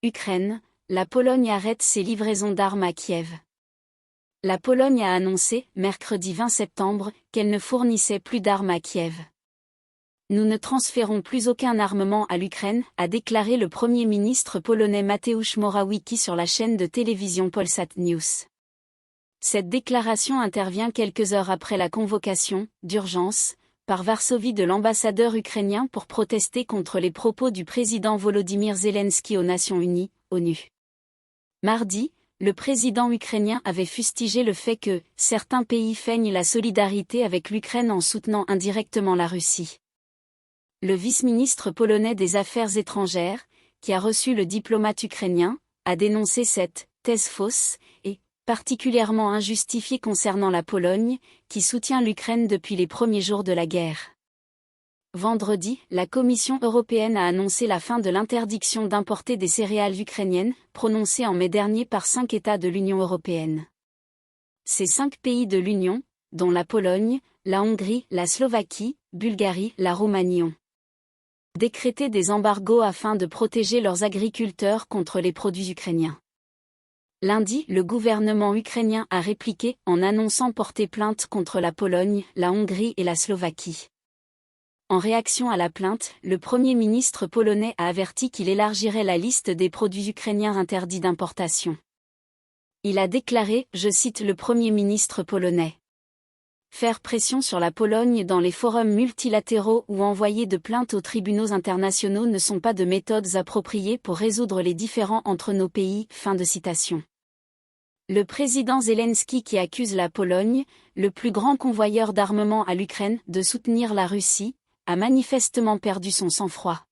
Ukraine, la Pologne arrête ses livraisons d'armes à Kiev. La Pologne a annoncé, mercredi 20 septembre, qu'elle ne fournissait plus d'armes à Kiev. Nous ne transférons plus aucun armement à l'Ukraine, a déclaré le Premier ministre polonais Mateusz Morawiecki sur la chaîne de télévision Polsat News. Cette déclaration intervient quelques heures après la convocation, d'urgence, par Varsovie de l'ambassadeur ukrainien pour protester contre les propos du président Volodymyr Zelensky aux Nations Unies, ONU. Mardi, le président ukrainien avait fustigé le fait que « certains pays feignent la solidarité avec l'Ukraine en soutenant indirectement la Russie ». Le vice-ministre polonais des Affaires étrangères, qui a reçu le diplomate ukrainien, a dénoncé cette « thèse fausse » et particulièrement injustifiée concernant la Pologne, qui soutient l'Ukraine depuis les premiers jours de la guerre. Vendredi, la Commission européenne a annoncé la fin de l'interdiction d'importer des céréales ukrainiennes, prononcée en mai dernier par 5 États de l'Union européenne. Ces 5 pays de l'Union, dont la Pologne, la Hongrie, la Slovaquie, Bulgarie, la Roumanie ont décrété des embargos afin de protéger leurs agriculteurs contre les produits ukrainiens. Lundi, le gouvernement ukrainien a répliqué en annonçant porter plainte contre la Pologne, la Hongrie et la Slovaquie. En réaction à la plainte, le Premier ministre polonais a averti qu'il élargirait la liste des produits ukrainiens interdits d'importation. Il a déclaré, je cite le Premier ministre polonais, « Faire pression sur la Pologne dans les forums multilatéraux ou envoyer de plaintes aux tribunaux internationaux ne sont pas de méthodes appropriées pour résoudre les différends entre nos pays. » Fin de citation. Le président Zelensky qui accuse la Pologne, le plus grand convoyeur d'armement à l'Ukraine, de soutenir la Russie, a manifestement perdu son sang-froid.